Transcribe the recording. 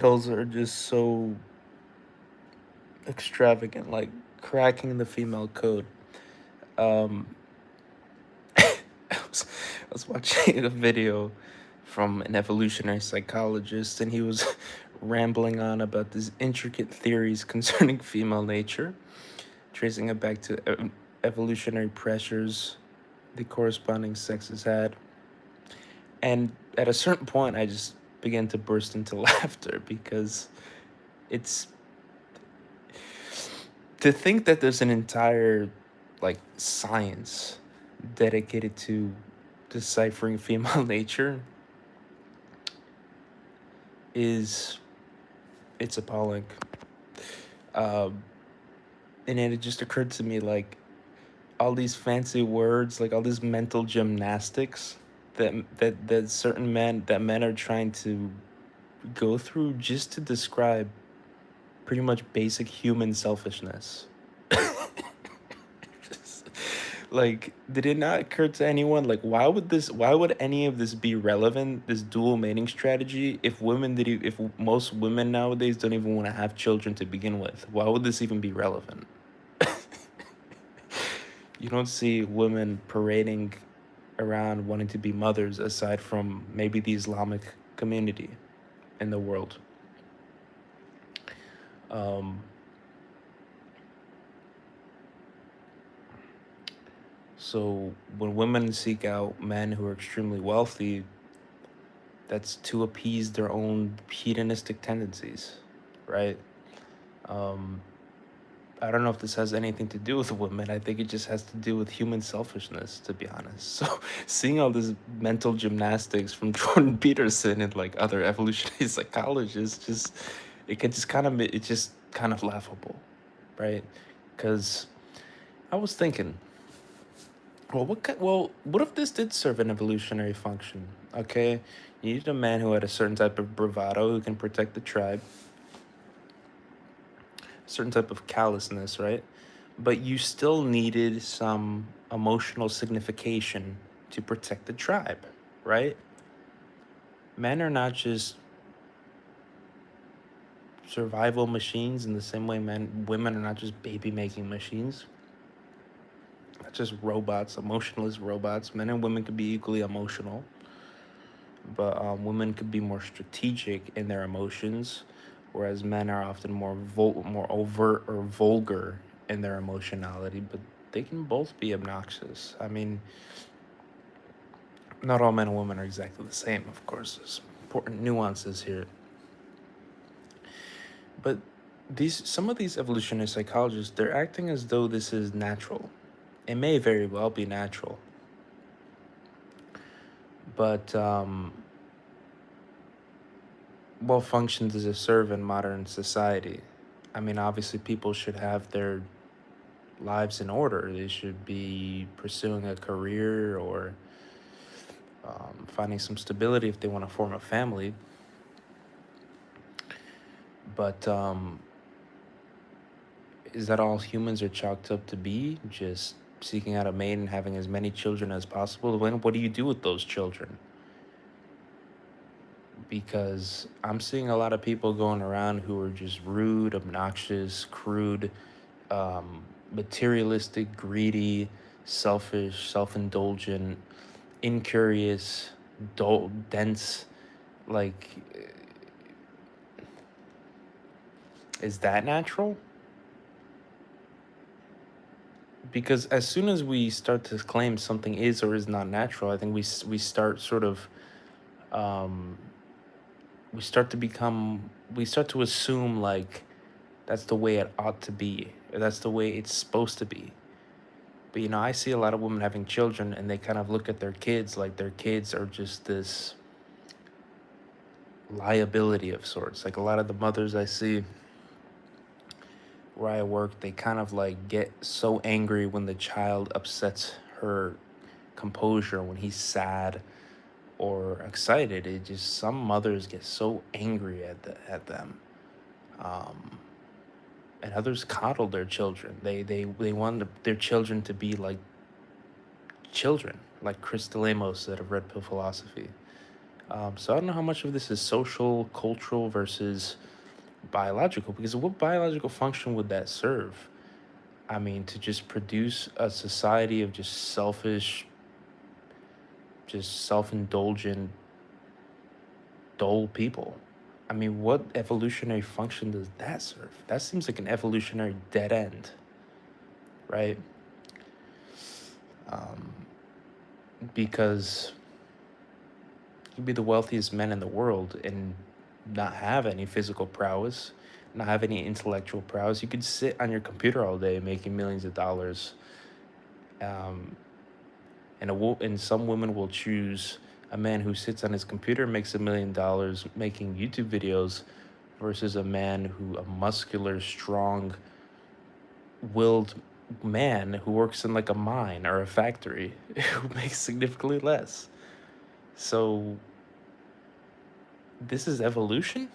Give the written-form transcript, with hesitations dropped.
Those are just so extravagant, like cracking the female code. Um, I was watching a video from an evolutionary psychologist, and he was rambling on about these intricate theories concerning female nature, tracing it back to evolutionary pressures the corresponding sexes had. And at a certain point, I just began to burst into laughter because it's to think that there's an entire like science dedicated to deciphering female nature is it's appalling. Um, and then it just occurred to me like all these fancy words, like all these mental gymnastics that certain men are trying to go through just to describe pretty much basic human selfishness. Like, did it not occur to anyone like why would any of this be relevant, this dual mating strategy, if if most women nowadays don't even want to have children to begin with? Why would this even be relevant? You don't see women parading around wanting to be mothers aside from maybe the Islamic community in the world. Um, so when women seek out men who are extremely wealthy, that's to appease their own hedonistic tendencies, right? Um, I don't know if this has anything to do with women. I think it just has to do with human selfishness, to be honest. So seeing all this mental gymnastics from Jordan Peterson and like other evolutionary psychologists, just it's just kind of laughable, right? Because I was thinking, what if this did serve an evolutionary function? Okay, you need a man who had a certain type of bravado who can protect the tribe, certain type of callousness, right? But you still needed some emotional signification to protect the tribe, right? Men are not just survival machines in the same way women are not just baby making machines. Not just robots, emotionless robots. Men and women could be equally emotional, but women could be more strategic in their emotions, whereas men are often more overt or vulgar in their emotionality. But they can both be obnoxious. I mean, not all men and women are exactly the same, of course. There's important nuances here. But these some of these evolutionary psychologists, they're acting as though this is natural. It may very well be natural, but what function does it serve in modern society? I mean, obviously, people should have their lives in order. They should be pursuing a career or finding some stability if they want to form a family. But is that all humans are chalked up to be? Just seeking out a mate and having as many children as possible? What do you do with those children? Because I'm seeing a lot of people going around who are just rude, obnoxious, crude, materialistic, greedy, selfish, self indulgent, incurious, dull, dense. Like, is that natural? Because as soon as we start to claim something is or is not natural, I think we start sort of um, we start to assume like that's the way it ought to be, or that's the way it's supposed to be. But I see a lot of women having children, and they kind of look at their kids like their kids are just this liability of sorts. Like a lot of the mothers I see where I work, they kind of like get so angry when the child upsets her composure, when he's sad or excited. It just some mothers get so angry at them, um, and others coddle their children. They want their children to be like children, like Chris Delamos said of Red Pill Philosophy. So I don't know how much of this is social, cultural versus biological, because what biological function would that serve? I mean, to just produce a society of just selfish, just self-indulgent, dull people. I mean, what evolutionary function does that serve? That seems like an evolutionary dead end, right? Um, because you could be the wealthiest men in the world and not have any physical prowess, not have any intellectual prowess. You could sit on your computer all day making millions of dollars. Um, and some women will choose a man who sits on his computer, makes $1 million making YouTube videos, versus a man who, a muscular, strong willed man who works in like a mine or a factory who makes significantly less. So this is evolution?